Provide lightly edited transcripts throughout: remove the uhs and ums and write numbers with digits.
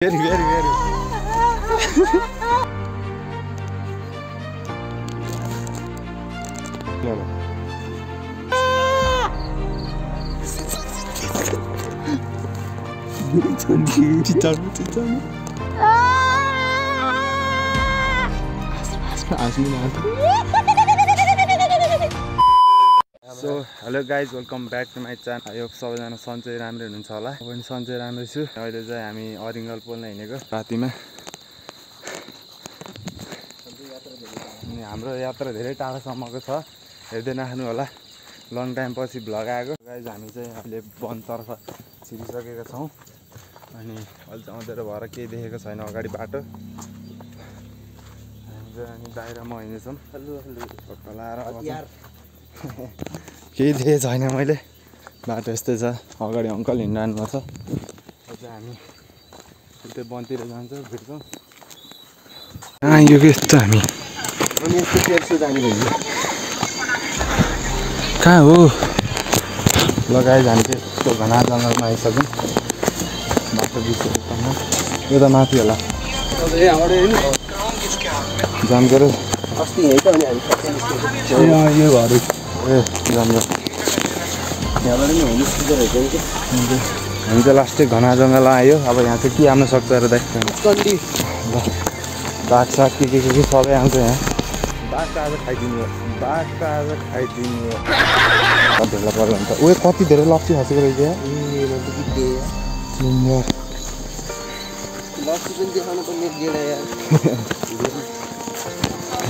Very. So hello guys, welcome back to my channel. I hope सबैजना सन्चै राम्रै हुनुहुन्छ होला। म पनि सन्चै राम्रै छु। अहिले चाहिँ हामी अरिङ्गल पोल्न हिँडेको रातिमा। अनि हाम्रो यात्रा धेरै टाढासम्मको छ। हेर्दै नखानु होला। लङ टाइम पछि भ्लग आएको। गाइज हामी चाहिँ अहिले वनतर्फ छिरिसकेका छौँ। अनि अहिले चाहिँ अँध्यारो भएर केही देखेको छैन अगाडि बाटो। हामी चाहिँ अनि बाहिर म हिँड्दैछौँ। लाएर केही देखेको छैन मैले। बाटो यस्तै छ। अगाडि अङ्कल हिँडिरहनु भएको छ। अझ हामी उतै वनतिर जान्छौँ, भेट्छौँ। यो के यस्तो हामी कहाँ हो लगाए जान्छ। यस्तो घना जङ्गलमा आइसक्यौँ। बाटो बिर्सेकोसम्म यो त माथि होला जानकारी अस्ति यही त अनि हामी यो घर ए जङ्गल यहाँबाट नि हामी चाहिँ लास्टै घना जङ्गल आयो। अब यहाँ चाहिँ के आउन सक्छ र दाइ कन्डी बाघ साग के सबै आउँछ यहाँ। बाघ त आज खाइदिनु हो। भेला पर्यो भने त उयो कति धेरै लप्सी खसेको रहेछ यहाँ।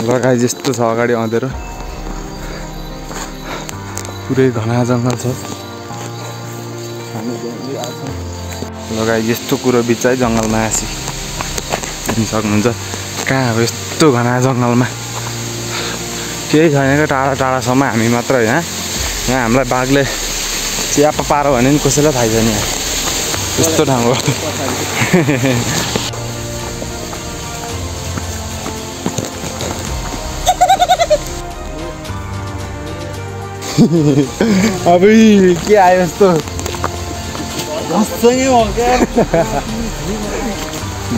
लगाए जस्तो छ अगाडि अँध्यारो। पुरै घना जङ्गल छ। लगाए यस्तो कुरो बिच है जङ्गलमा आसी हेर्नु सक्नुहुन्छ। कहाँ हो यस्तो घना जङ्गलमा केही छैन क्या। टाढासम्म हामी मात्र यहाँ हामीलाई बाघले च्याप पारो भने नि कसैलाई थाहा छैन यहाँ यस्तो ठाउँ हो। अब के आयो यस्तो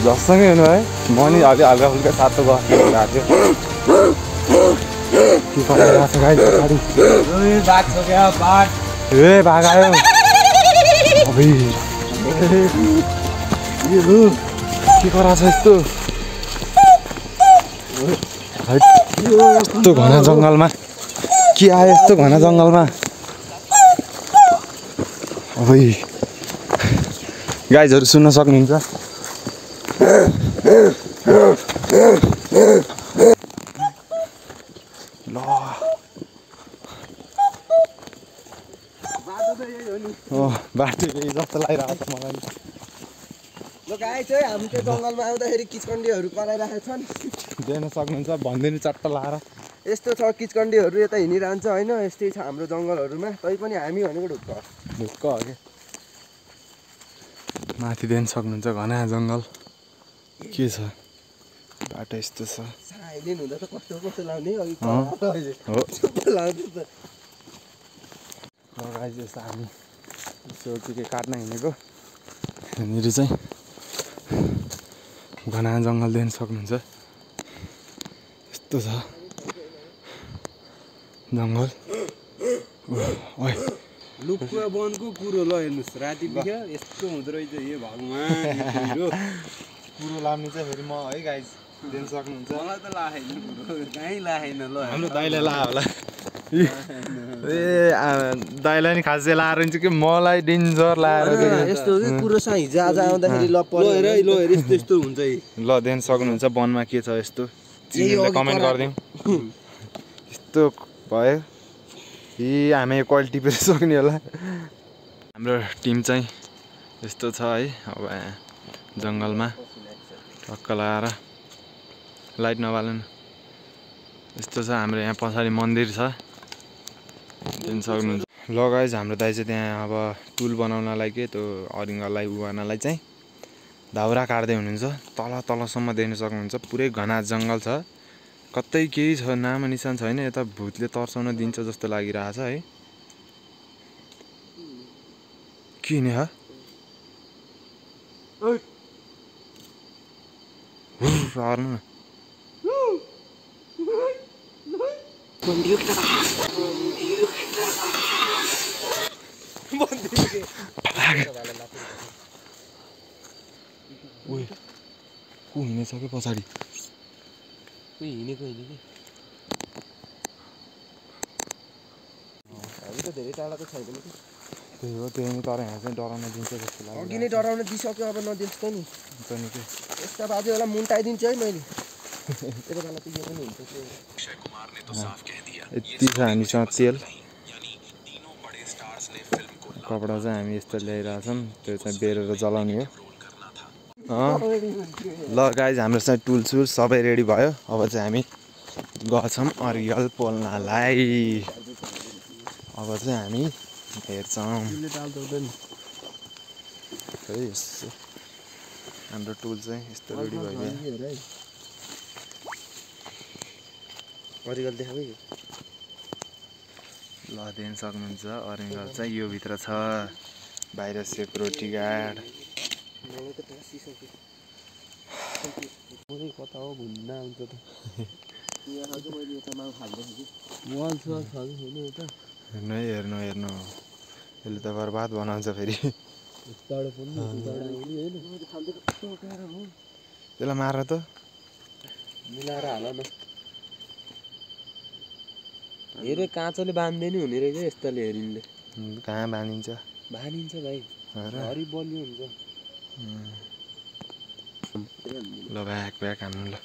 जससँगै हुनु है। म नि अलि हल्का फुल्का सातो गएको थियो। के कराइरहेको छ गाई पछाडि। ए बाघ आयो। के कराएको छ यस्तो यस्तो घना जङ्गलमा के आयो यस्तो घना जङ्गलमा। गाइजहरू सुन्न सक्नुहुन्छ। ल बाटो यही जस्तो लागिरहेको छ मलाई। हामी त्यो जङ्गलमा आउँदाखेरि किचकन्डीहरू कराइरहेका छन्। देख्न सक्नुहुन्छ भनिदिनु चट्ट लाएर यस्तो छ किचकन्डीहरू यता हिँडिरहन्छ होइन। यस्तै छ हाम्रो जङ्गलहरूमा। तैपनि हामी भनेको ढुक्क हो कि माथि देख्न सक्नुहुन्छ घना जङ्गल के छ। बाटो यस्तो छ। साइलेन्ट हुँदा त कस्तो लाउने हो लगाइ जस्तो हामी यसो के काट्न हिँडेको। यहाँनिर चाहिँ घना जङ्गल देख्न सक्नुहुन्छ। यस्तो छ जङ्गल। लुकुवा वनको कुरो ल हेर्नुहोस्। राति बिहान यस्तो हुँदो रहेछ। यो भगवान् कुरो लाम्ने चाहिँ फेरि म है गाइज देख्न सक्नुहुन्छ। मलाई त लागेन कहीँ लागेन। ल हाम्रो दाइलाई ला होला। ए दाइलाई नि खासै लाएर हुन्छ कि मलाई डेन्जर लाएर यस्तो हो कि कुरो छ। हिजो आज आउँदाखेरि ल यस्तो हुन्छ। ल देख्न सक्नुहुन्छ वनमा के छ यस्तो। कमेन्ट गरिदिउँ यस्तो भयो। हामी कहिले टिपेर सक्ने होला। हाम्रो टिम चाहिँ यस्तो छ है। अब जङ्गलमा टक्क लगाएर लाइट नबाल्नु यस्तो छ। हाम्रो यहाँ पछाडि मन्दिर छ देख्न सक्नुहुन्छ। ल गाइज हाम्रो दाइ चाहिँ त्यहाँ अब टुल बनाउनलाई के त्यो अरिङ्गललाई उगाउनलाई चाहिँ दाउरा काट्दै हुनुहुन्छ। तलसम्म देख्न सक्नुहुन्छ। पुरै घना जङ्गल छ। कतै केही छ नाम निशान छैन। यता भूतले तर्साउन दिन्छ जस्तो लागिरहेछ है। के नि सर्नु न को हिँडेछ कि पछाडि हिँडेको होइन कि हामी त धेरै टाढा त छैन कि त्यही हो त्यही तर यहाँ चाहिँ डराउन दिन्छ जस्तो लाग्यो अघि नै डराउन दिइसक्यो अब नदिन्छ नि पनि के यस्ता बाजेहरूलाई मुन्टाइदिन्छु है मैले यति बेला त यो पनि हुन्छ यति छ हामीसँग तेल कपडा चाहिँ हामी यस्तो ल्याइरहेछौँ त्यो चाहिँ बेरेर जलाउने हो ल गाइज हाम्रो चाहिँ टुल सुल सबै रेडी भयो अब चाहिँ हामी गछौँ अरियल पोल्नलाई अब चाहिँ हामी हेर्छौँ है यसो हाम्रो टुल चाहिँ यस्तो रेडी भयो अरिगल देखाबै ल देख्न सक्नुहुन्छ अरिगल चाहिँ यो भित्र छ बाहिर सेक्युरिटी गार्ड मलाई त टाँसिसक्यो कता हो भुन्न आउँछ त यहाँ चाहिँ मैले यता माउ फाल्दैछु कि वाल सुवाल छ कि छैन यता हेर्नु है हेर्नु हेर्नु यसले त बर्बाद बनाउँछ फेरि त्यसलाई मार त मिलाएर हाल न हेरे काँचोले बाँध्दै नि हुने रहेछ यस्ताले हेरिनले कहाँ बाँधिन्छ बाँधिन्छ भाइ हरि बलियो हुन्छ ल ब्याक ब्याक हान्नु ल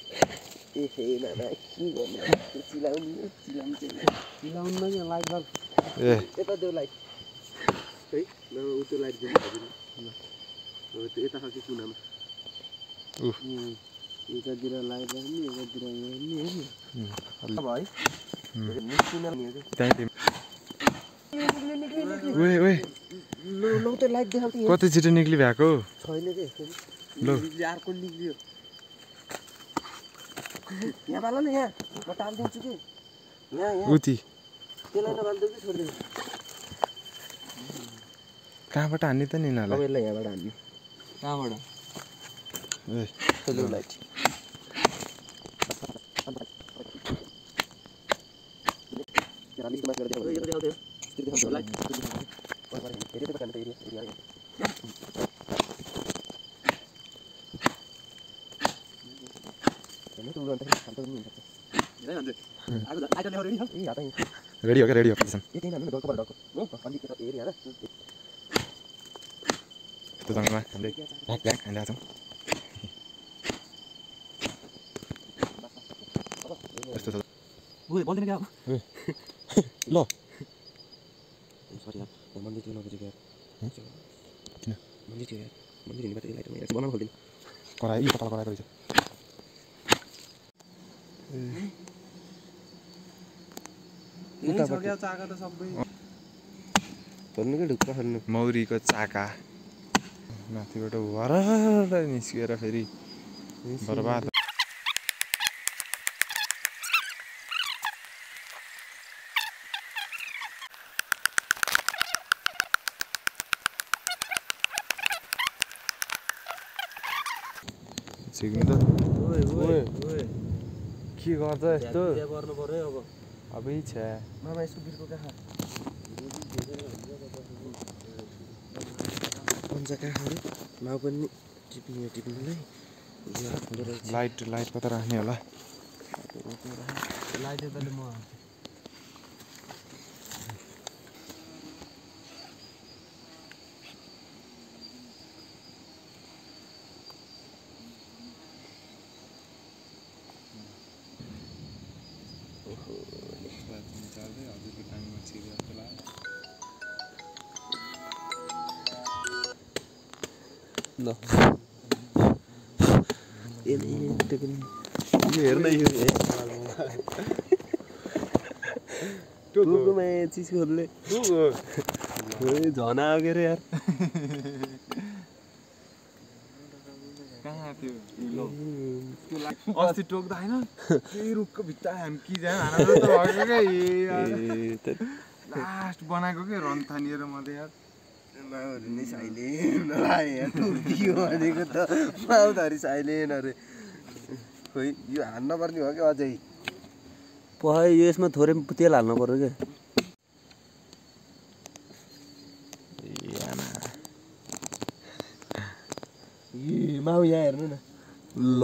चिलाउनु लाइट बल्ब ए यता त्यो लाइट है ल उ त्यो लाइट दिनु ल हो त्यो यता खालको कुनामा यतातिर लाइट राख्ने यतातिर हेर्ने भाइ ल त्यो लाइट देखाउँछ कति छिटो निक्ली भएको छैन कि ल अर्को निक्लियो यहाँ बाल न यहाँ म टालिदिन्छु कि यहाँ उति त्यसलाई नबाल्दै कि छोड्दै कहाँबाट हान्ने त नि यिनीहरूलाई तपाईँलाई यहाँबाट हान्नु कहाँबाट ए ठुलो लाइट रेडी हो क्या रेडी हो पोजिसन त्यो जङ्गलमा हामीले ब्याक ब्याक हानिरहेको छौँ यस्तो छ ल करायो यो कताल कराएको रहेछ मौरीको चाका माथिबाट वरर निस्किएर फेरि बर्बाद के गर्छ यस्तो गर्नु पर्यो अब अबै छ मामा यसको बिर्को कहाँ पञ्चा कहाँहरू माउ पनि टिप्नुलाई लाइट लाइट कता राख्ने होला लाइट यताले म ल हेर्न यो टोकोमा चिज खोल्ने झना हो के अरे यार कहाँ त्यो अस्ति टोक्दा होइन त्यही रुखको भित्ता हामी लास्ट बनाएको के रन थानिएर मात्रै यार नि साइलेन्ट भनेको त माउधरी साइलेन्ट अरे खोइ यो हान्न पर्ने हो क्या अझै पहाइ यसमा थोरै तेल हाल्नु पर्यो क्या माउ यहाँ हेर्नु न ल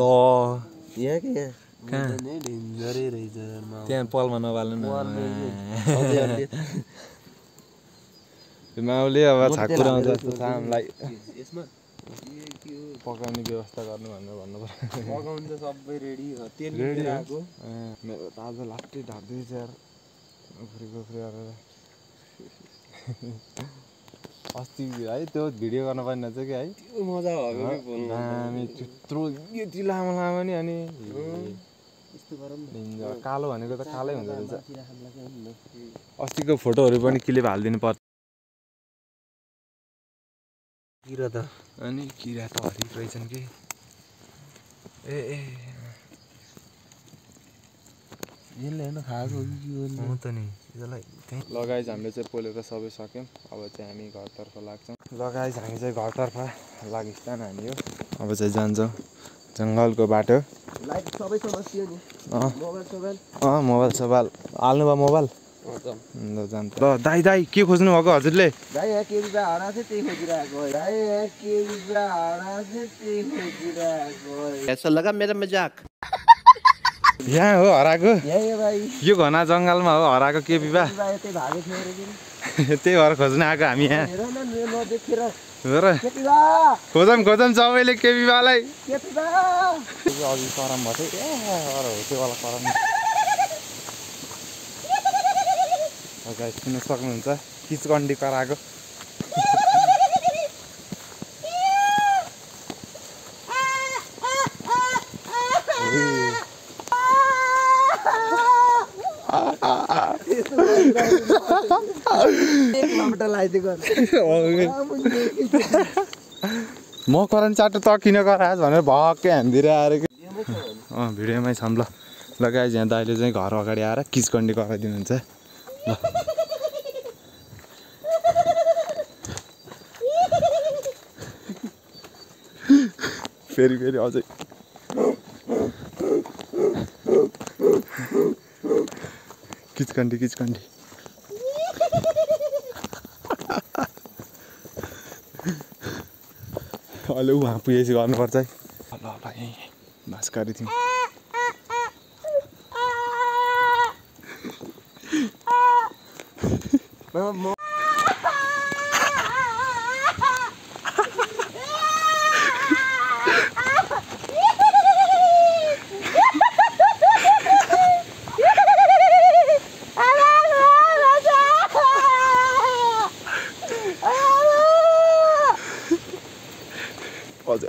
यहाँ के यहाँ कहाँ डेन्जरै रहेछ त्यहाँ पलमा नबाल्नु न माउले अब छाकुर आउँछ जस्तो छ हामीलाई यसमा पकाउने व्यवस्था गर्नु भनेर भन्नु पर्यो पकाउनु त सबै रेडी तेल रेडी आएको मेरो त आज लास्टै ढाक्दैछ यार उफ्री गरेर अस्ति है त्यो भिडियो गर्न पर्ने रहेछ कि है त्यो मजा भएको हामी त्यत्रो यति लामो लामो नि अनि कालो भनेको त कालै हुँदो रहेछ अस्तिको फोटोहरू पनि क्लिप हालिदिनु पर्छ किरा त अनि किरा त हरिक रहेछन् कि ए यसले होइन खाएको हो कि हो त नि यसलाई त्यहीँ लगाइज हामीले चाहिँ पोलेर सबै सक्यौँ अब चाहिँ हामी घरतर्फ लाग्छौँ लगाइज हामी चाहिँ घरतर्फ लागिस्तान हामी हो अब चाहिँ जान्छौँ जङ्गलको बाटो लाइट सबै समस्या नि मोबाइल सोबाइल हाल्नु भयो मोबाइल जान्छ ल दाइ के खोज्नु भएको हजुरले दाइ यहाँ केबीबा हराएको छ त्यही खोजिरहेको दाइ यहाँ केबीबा हराएको छ त्यही खोजिरहेको ऐसा लगा मेरा मजाक यहाँ हो हराएको यही हो भाइ यो घना जङ्गलमा हो हराएको के बिबा त्यही भागेको थियो अरे त्यही भएर खोज्न आएको हामी यहाँ हेर न नदेखेर हो र खोजौँ सबैले के बिबालाई अघि करम भयो हो त्यो वाला करम गाइस सुन्न सक्नुहुन्छ किचकन्डी कराएको म करन चाटो त किन कराएछ भनेर भक्कै हान्दिएर आएर कि भिडियोमै छन् ल गाइस यहाँ दाइले चाहिँ घर अगाडि आएर किचकन्डी कराइदिनुहुन्छ ल फेरि अझै किचकन्डी अहिले उहाँ पुगेपछि गर्नुपर्छ है ल यहीँ भास्करी थियौँ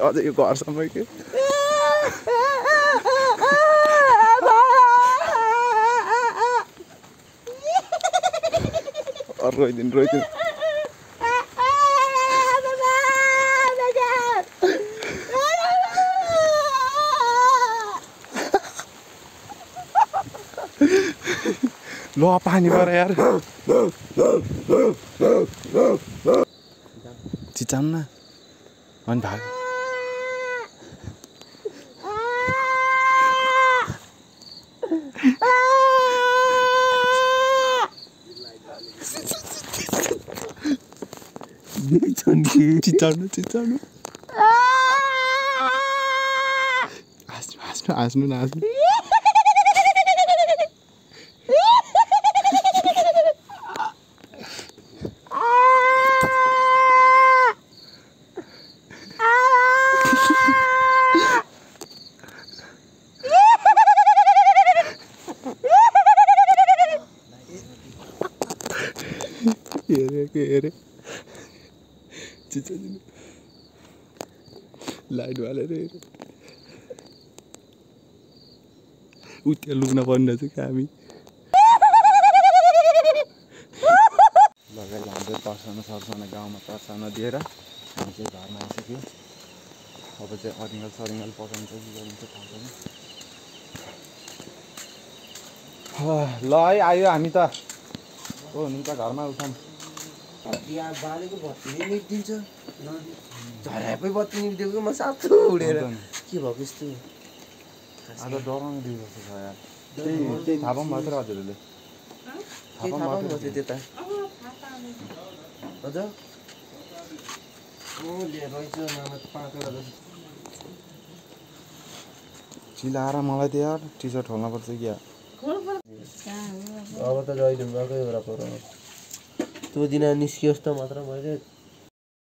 अझै यो घरसम्म के रोइदिनु ल पानी गर यार चिचाउनु न अनि भाग चिचाउनु हाँस्नु हेरे चिचाउनु लाइट हालेर ऊ त्यहाँ लुक्न पर्ने रहेछ क्या हामी लगाएर हाम्रो तर्साउन गाउँमा तर्साउन दिएर हामी चाहिँ घरमा आइसक्यो अब चाहिँ अरिङ्गल पकाउँछ के गरिन्छ थाहा छैन ल है आयो हामी त हो नि त घरमा उठाउँ बालेको बत्ती नै निक्दिन्छ झरापै बत्ती निक्दिएको म सातो उडेर के भएको यस्तो आज डराउनु दिएको जस्तो छ यार त्यही थाहा पाउँ मात्र हजुरहरूले थाहा पाउनु त्यता हजुर चिलाएर मलाई त यार टी सर्ट खोल्न पर्छ क्या अब त जहिले गएकै एउटा कुरो त्यो दिन निस्कियोस् त मात्र मैले